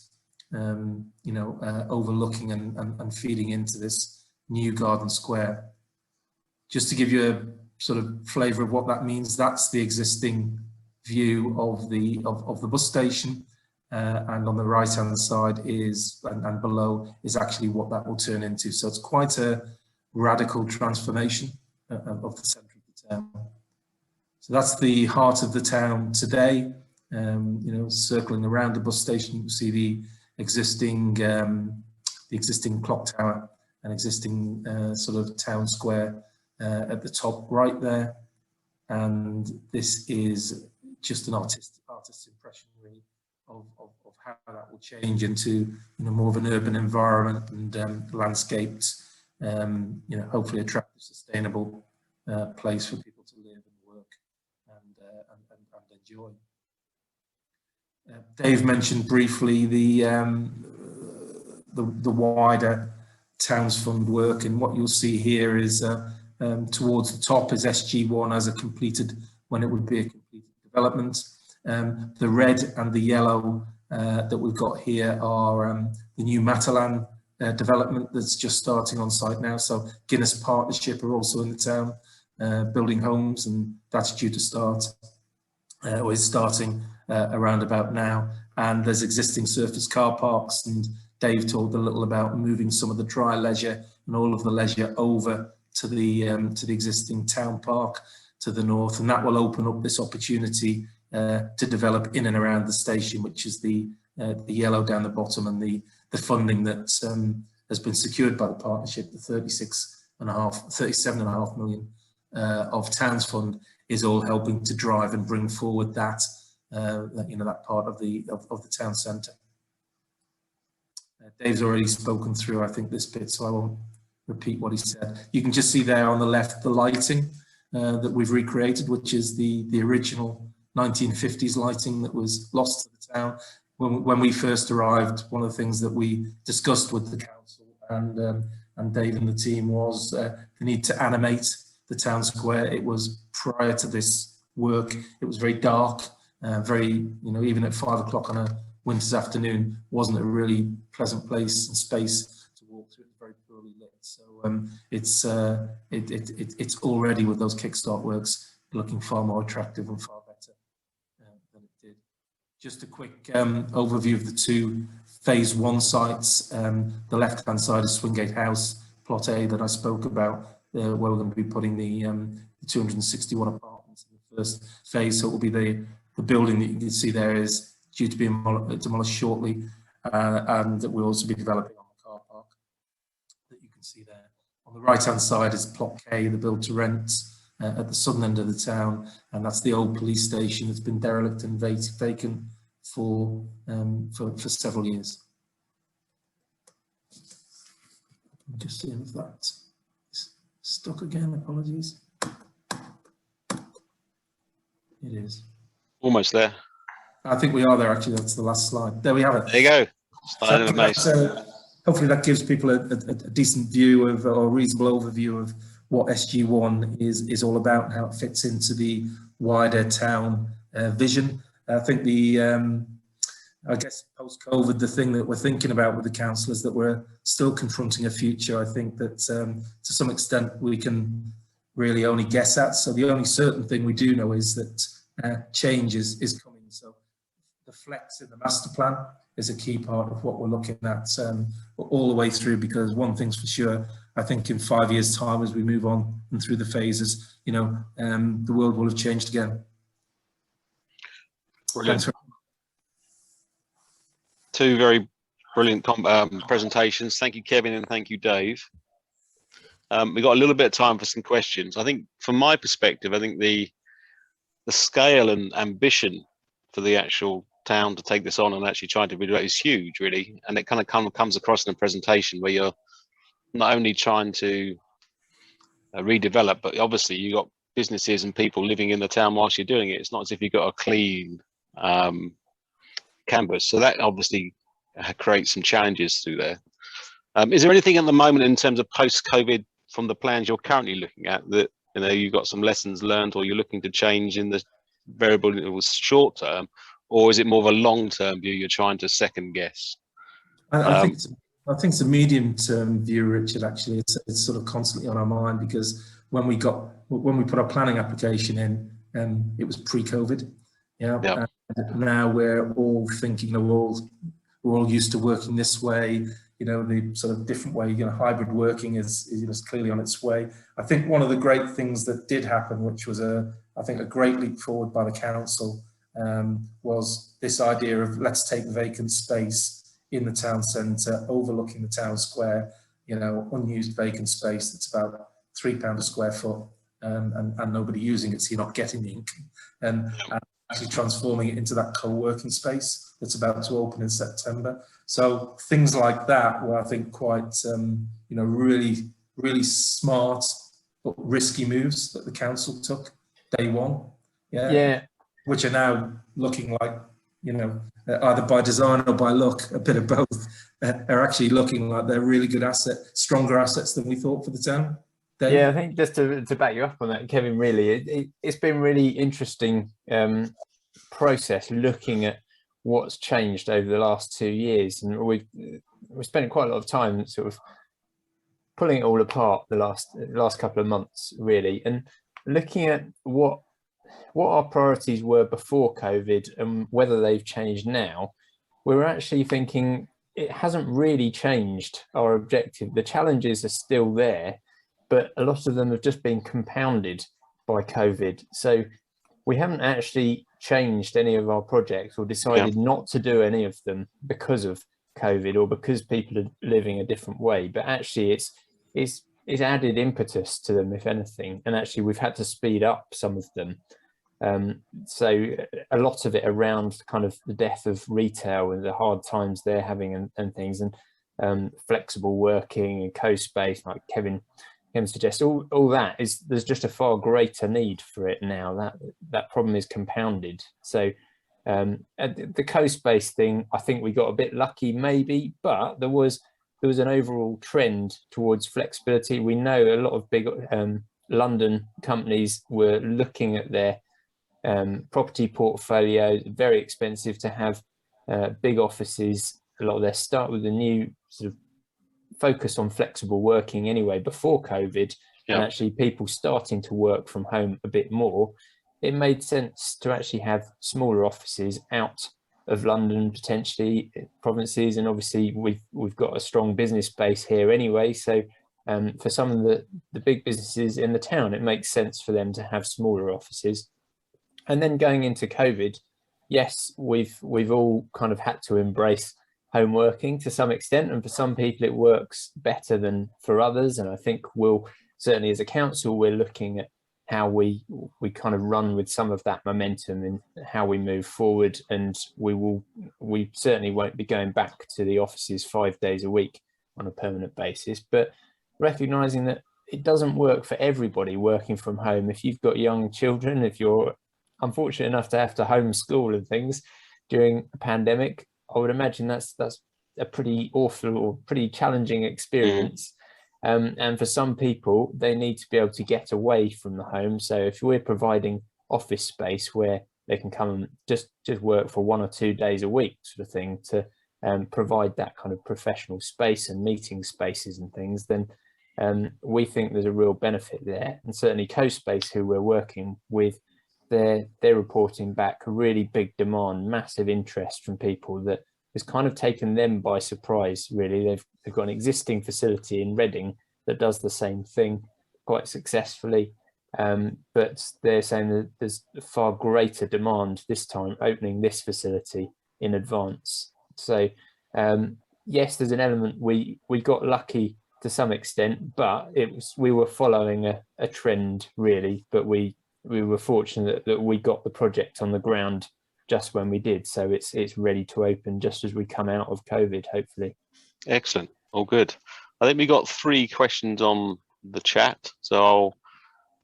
overlooking and feeding into this new garden square. Just to give you a sort of flavour of what that means, that's the existing view of the bus station, and on the right hand side is and below is actually what that will turn into. So it's quite a radical transformation of the centre of the town. So that's the heart of the town today. Circling around the bus station, you can see the existing clock tower and existing sort of town square at the top right there. And this is just an artist's impression really of how that will change into more of an urban environment and landscaped, hopefully attractive, sustainable place for people to live and work and enjoy. Dave mentioned briefly the wider Towns Fund work, and what you'll see here is towards the top is SG1 as a completed, when it would be a completed development. The red and the yellow that we've got here are the new Matalan development that's just starting on site now. So Guinness Partnership are also in the town building homes, and that's due to start, or is starting around about now. And there's existing surface car parks, and Dave talked a little about moving some of the dry leisure and all of the leisure over to the existing town park to the north, and that will open up this opportunity to develop in and around the station, which is the yellow down the bottom, and the funding that has been secured by the partnership, the 37.5 million of Towns Fund, is all helping to drive and bring forward that that part of the town centre. Dave's already spoken through, I think, this bit, so I won't repeat what he said. You can just see there on the left the lighting that we've recreated, which is the original 1950s lighting that was lost to the town. When we first arrived, one of the things that we discussed with the council and Dave and the team was the need to animate the town square. It was prior to this work, it was very dark, very, even at 5 o'clock on a winter's afternoon, wasn't a really pleasant place and space to walk through. It was very poorly lit. So it's already, with those kickstart works, looking far more attractive and far better than it did. Just a quick overview of the two phase 1 sites. The left hand side is Swingate House, plot A, that I spoke about, where we're going to be putting the 261 apartments in the first phase. So it will be the building that you can see there is due to be demolished shortly, and we'll also be developing on the car park that you can see there. On the right hand side is plot K, the build to rent at the southern end of the town, and that's the old police station that's been derelict and vacant for several years. Just seeing if that's stuck again, apologies. It is. Almost there. I think we are there, actually. That's the last slide. There we have it. There you go. Starting with MACE. Hopefully that gives people a decent view of, or a reasonable overview of what SG1 is all about and how it fits into the wider town vision. I think I guess post-COVID, the thing that we're thinking about with the council is that we're still confronting a future. I think that to some extent we can really only guess at. So the only certain thing we do know is that change is coming. So the flex in the master plan is a key part of what we're looking at all the way through, because one thing's for sure, I think in 5 years' time, as we move on and through the phases, the world will have changed again. Brilliant. Two very brilliant presentations. Thank you, Kevin, and thank you, Dave. We've got a little bit of time for some questions. I think from my perspective, I think the scale and ambition for the actual town to take this on and actually try to do it is huge, really. And it kind of comes across in a presentation where you're not only trying to redevelop, but obviously you've got businesses and people living in the town whilst you're doing it. It's not as if you've got a clean canvas. So that obviously creates some challenges through there. Is there anything at the moment in terms of post-COVID from the plans you're currently looking at that you've got some lessons learned or you're looking to change in the variable short term, or is it more of a long-term view you're trying to second guess? I think it's a medium-term view, Richard. Actually, it's sort of constantly on our mind, because when we put our planning application in, it was pre-COVID. Yeah. And now we're all thinking, we're all used to working this way. The sort of different way, hybrid working is clearly on its way. I think one of the great things that did happen, which was I think a great leap forward by the council, was this idea of let's take vacant space in the town centre, overlooking the town square, unused vacant space that's about £3 a square foot, and nobody using it, so you're not getting the income, and actually transforming it into that co-working space that's about to open in September. So things like that were, I think, quite, really, really smart but risky moves that the council took day one. Yeah. Which are now looking like, either by design or by luck, a bit of both, are actually looking like they're really good stronger assets than we thought for the town. Dave? Yeah, I think just to back you up on that, Kevin, really, it's been really interesting process looking at what's changed over the last 2 years, and we've spent quite a lot of time sort of pulling it all apart the last couple of months, really, and looking at what our priorities were before COVID and whether they've changed now. We're actually thinking it hasn't really changed our objective. The challenges are still there, but a lot of them have just been compounded by COVID. So we haven't actually changed any of our projects or decided not to do any of them because of COVID or because people are living a different way, but actually it's added impetus to them, if anything, and actually we've had to speed up some of them. So a lot of it around kind of the death of retail and the hard times they're having and things, and flexible working and co-space, like Kevin suggests, all that there's just a far greater need for it now. That problem is compounded. So the co-space thing, I think we got a bit lucky maybe, but there was an overall trend towards flexibility. We know a lot of big London companies were looking at their property portfolio. Very expensive to have big offices. A lot of their start with a new sort of focus on flexible working anyway before COVID, and actually people starting to work from home a bit more. It made sense to actually have smaller offices out of London, potentially provinces, and obviously we've got a strong business base here anyway. So for some of the big businesses in the town, it makes sense for them to have smaller offices. And then going into COVID, yes, we've all kind of had to embrace home working to some extent, and for some people it works better than for others. And I think we'll certainly, as a council, we're looking at how we kind of run with some of that momentum and how we move forward. And we certainly won't be going back to the offices 5 days a week on a permanent basis, but recognizing that it doesn't work for everybody working from home. If you've got young children, if you're unfortunate enough to have to homeschool and things, during a pandemic, I would imagine that's a pretty awful or pretty challenging experience. And for some people, they need to be able to get away from the home. So if we're providing office space where they can come and just work for 1 or 2 days a week sort of thing, to provide that kind of professional space and meeting spaces and things, then we think there's a real benefit there. And certainly CoSpace, who we're working with, they're reporting back a really big demand, massive interest from people that has kind of taken them by surprise, really. They've got an existing facility in Reading that does the same thing quite successfully, but they're saying that there's a far greater demand this time opening this facility in advance. So yes, there's an element, we got lucky to some extent, but we were following a trend really, but we were fortunate that we got the project on the ground just when we did, so it's ready to open just as we come out of COVID, hopefully. Excellent, all good. I think we got 3 questions on the chat, so I'll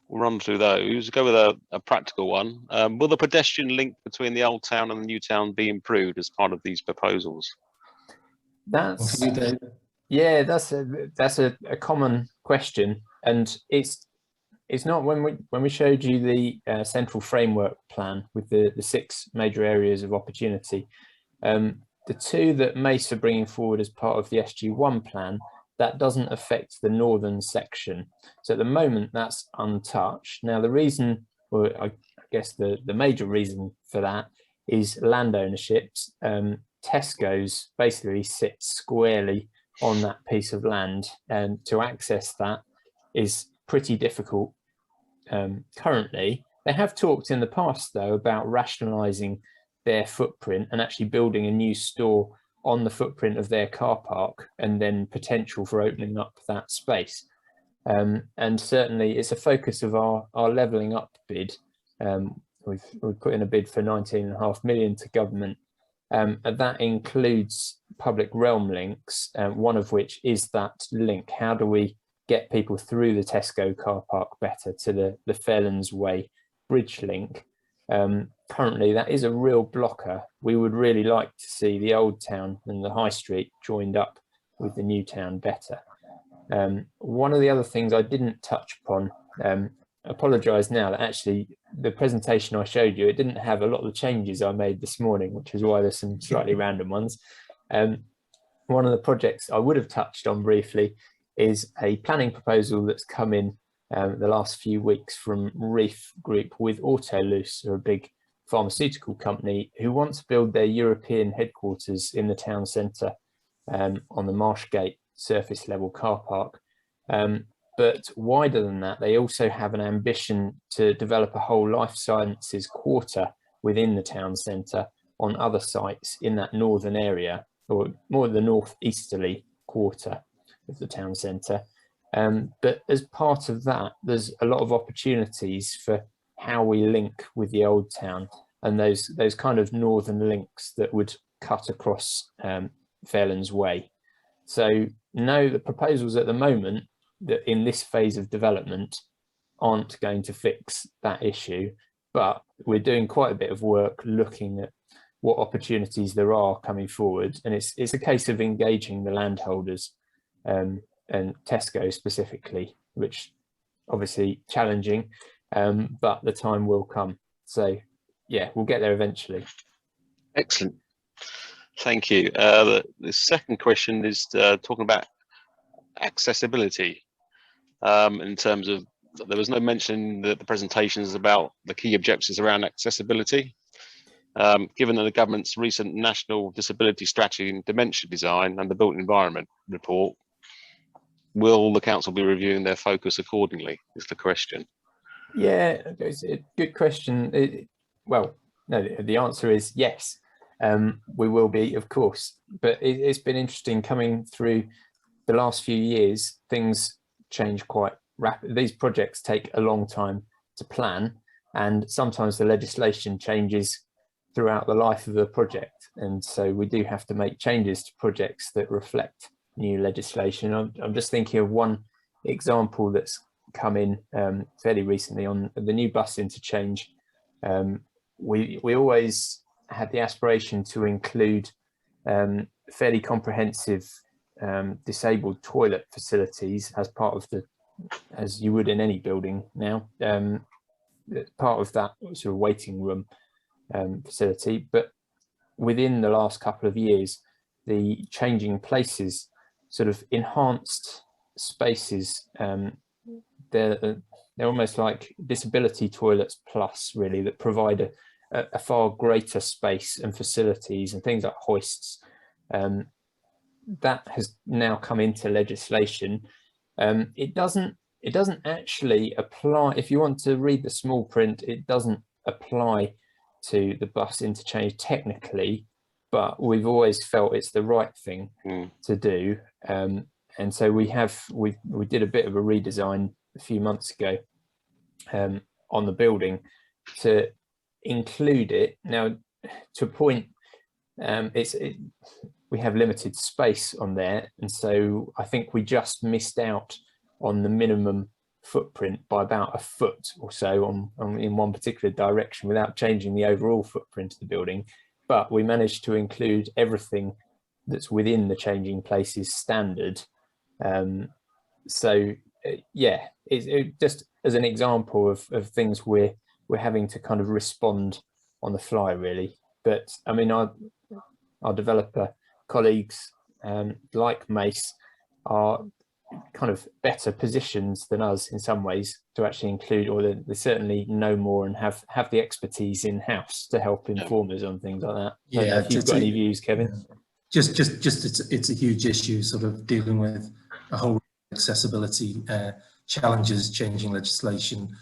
run through those. Go with a practical one. Will the pedestrian link between the old town and the new town be improved as part of these proposals? That's a common question, and it's not. When we showed you the central framework plan with the 6 major areas of opportunity, the 2 that MACE are bringing forward as part of the SG1 plan, that doesn't affect the northern section. So at the moment that's untouched. Now the reason, or I guess the major reason for that, is land ownerships. Tesco's basically sits squarely on that piece of land, and to access that is pretty difficult. Currently, they have talked in the past though about rationalising their footprint and actually building a new store on the footprint of their car park, and then potential for opening up that space. And certainly it's a focus of our levelling up bid. We've put in a bid for 19.5 million to government, and that includes public realm links, one of which is that link. How do we get people through the Tesco car park better to the Fairlands Way bridge link? Currently that is a real blocker. We would really like to see the old town and the high street joined up with the new town better. One of the other things I didn't touch upon, apologise now, that actually the presentation I showed you, it didn't have a lot of the changes I made this morning, which is why there's some slightly random ones. One of the projects I would have touched on briefly is a planning proposal that's come in the last few weeks from Reef Group with Autoloose, who are a big pharmaceutical company, who want to build their European headquarters in the town centre on the Marshgate surface level car park. But wider than that, they also have an ambition to develop a whole life sciences quarter within the town centre on other sites in that northern area, or more the northeasterly quarter of the town centre. But as part of that, there's a lot of opportunities for how we link with the old town, and those kind of northern links that would cut across Fairlands Way. So no, the proposals at the moment that in this phase of development aren't going to fix that issue, but we're doing quite a bit of work looking at what opportunities there are coming forward, and it's a case of engaging the landholders and Tesco specifically, which obviously challenging, but the time will come. So yeah, we'll get there eventually. Excellent, thank you. The second question is talking about accessibility, in terms of, there was no mention in the presentations about the key objectives around accessibility. Given that the government's recent National Disability Strategy and Dementia Design and the Built Environment report, will the council be reviewing their focus accordingly, is the question. Yeah, it's a good question. Well, no, the answer is yes. We will be, of course, but it's been interesting coming through the last few years. Things change quite rapidly. These projects take a long time to plan, and sometimes the legislation changes throughout the life of the project, and so we do have to make changes to projects that reflect new legislation. I'm just thinking of one example that's come in fairly recently on the new bus interchange. We always had the aspiration to include fairly comprehensive disabled toilet facilities as part of the, as you would in any building now, part of that sort of waiting room facility. But within the last couple of years, the changing places sort of enhanced spaces. They're almost like disability toilets plus, really, that provide a far greater space and facilities and things like hoists. That has now come into legislation. It doesn't actually apply, if you want to read the small print, it doesn't apply to the bus interchange technically, but we've always felt it's the right thing to do. And so we did a bit of a redesign a few months ago on the building to include it. Now, to a point, we have limited space on there, and so I think we just missed out on the minimum footprint by about a foot or so in one particular direction without changing the overall footprint of the building. But we managed to include everything that's within the changing places standard. So yeah, it just as an example of things we're having to kind of respond on the fly, really. But I mean, our developer colleagues like MACE are kind of better positions than us in some ways to actually include, or they certainly know more and have the expertise in-house to help inform us on things like that. Yeah, if you've got any views, Kevin. Just it's a huge issue, sort of dealing with a whole accessibility challenges, changing legislation,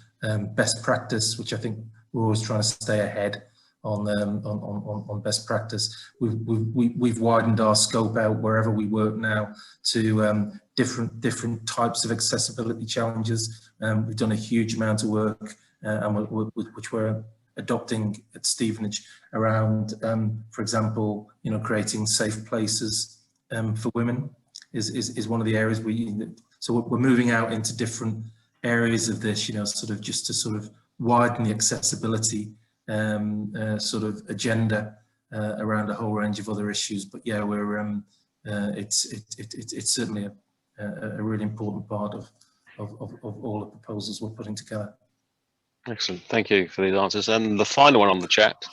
best practice, which I think we're always trying to stay ahead on best practice. We've widened our scope out wherever we work now to different types of accessibility challenges. We've done a huge amount of work, and which we're adopting at Stevenage around, for example, creating safe places for women is one of the areas so we're moving out into different areas of this, sort of just to sort of widen the accessibility sort of agenda around a whole range of other issues. But yeah, we're it's certainly a really important part of all the proposals we're putting together. Excellent, thank you for these answers. And the final one on the chat,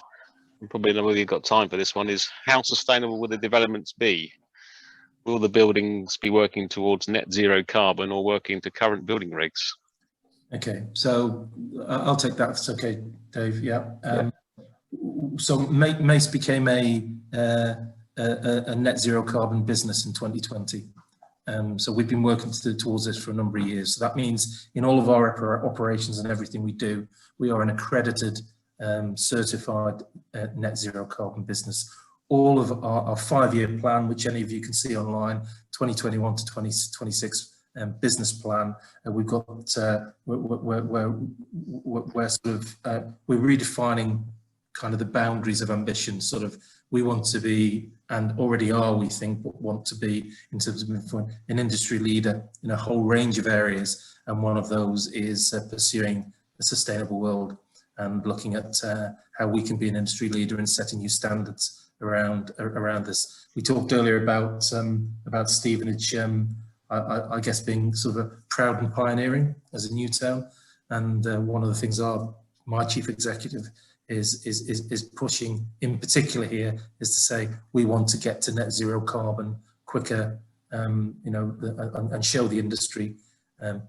and probably not whether you've got time for this one, is how sustainable will the developments be? Will the buildings be working towards net zero carbon or working to current building regs? Okay, so I'll take that. It's okay, Dave. Yeah. So MACE became a net zero carbon business in 2020. So we've been working towards this for a number of years. So that means in all of our operations and everything we do, we are an accredited, certified net zero carbon business. All of our 5-year plan, which any of you can see online, 2021 to 2026 business plan, we've got we're redefining kind of the boundaries of ambition. Sort of, we want to be, and already are, we think, but want to be in terms of an industry leader in a whole range of areas, and one of those is pursuing a sustainable world and looking at how we can be an industry leader and setting new standards around this. We talked earlier about Stevenage, I guess being sort of proud and pioneering as a new town, and one of the things my chief executive is pushing in particular here is to say we want to get to net zero carbon quicker, and show the industry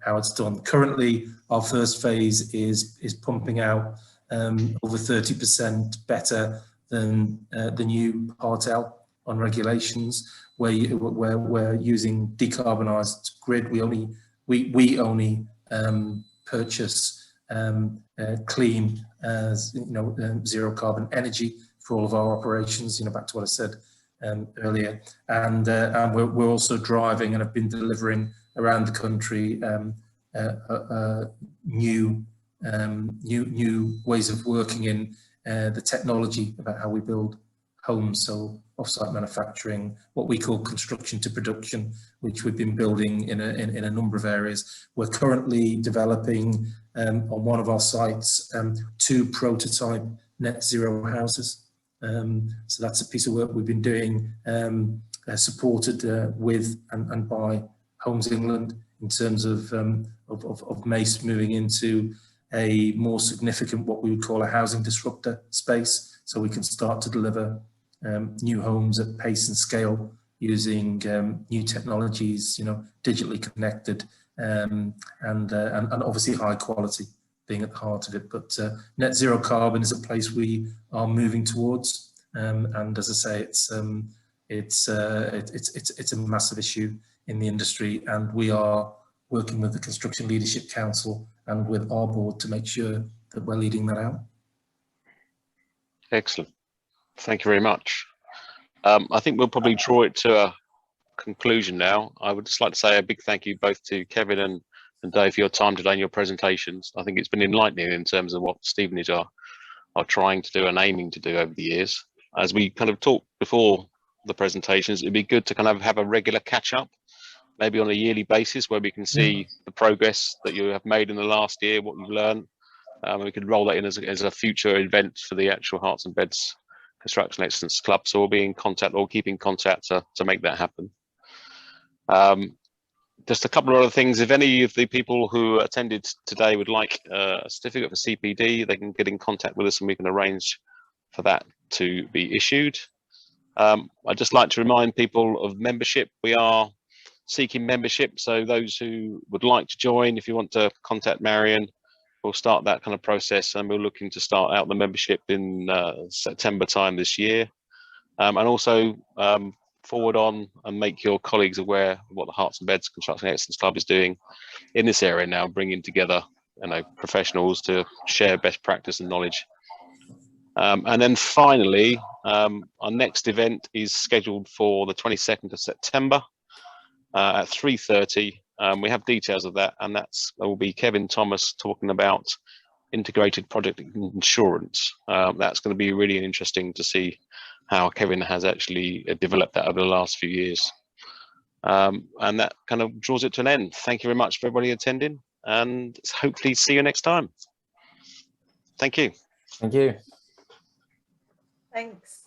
how it's done. Currently, our first phase is pumping out over 30% better than the new Part L on regulations, where we're using decarbonised grid. We only purchase clean, zero carbon energy for all of our operations. Back to what I said earlier, and we're also driving and have been delivering around the country new ways of working in the technology about how we build homes. So off-site manufacturing, what we call construction to production, which we've been building in a number of areas. We're currently developing on one of our sites 2 prototype net zero houses, So that's a piece of work we've been doing, supported with and by Homes England in terms of MACE moving into a more significant, what we would call a housing disruptor space, so we can start to deliver new homes at pace and scale using new technologies, digitally connected, and obviously high quality being at the heart of it. But net zero carbon is a place we are moving towards, and as I say, it's a massive issue in the industry, and we are working with the Construction Leadership Council and with our board to make sure that we're leading that out. Excellent. Thank you very much. I think we'll probably draw it to a conclusion now. I would just like to say a big thank you both to Kevin and Dave for your time today and your presentations. I think it's been enlightening in terms of what Stevenage are trying to do and aiming to do over the years. As we kind of talked before the presentations, it'd be good to kind of have a regular catch up, maybe on a yearly basis, where we can see the progress that you have made in the last year, what you've learned. We could roll that in as a future event for the actual Herts and Beds Construction Excellence Club. So we'll be in contact or keep in contact to make that happen. Just a couple of other things. If any of the people who attended today would like a certificate for CPD, they can get in contact with us and we can arrange for that to be issued. I'd just like to remind people of membership. We are seeking membership, so those who would like to join, if you want to contact Marion, we'll start that kind of process, and we're looking to start out the membership in September time this year. And also forward on and make your colleagues aware of what the Herts and Beds Construction Excellence Club is doing in this area now, bringing together professionals to share best practice and knowledge. And then finally, our next event is scheduled for the 22nd of September at 3:30. We have details of that, and that will be Kevin Thomas talking about integrated project insurance. That's going to be really interesting to see how Kevin has actually developed that over the last few years. And that kind of draws it to an end. Thank you very much for everybody attending, and hopefully see you next time. Thank you. Thank you. Thanks.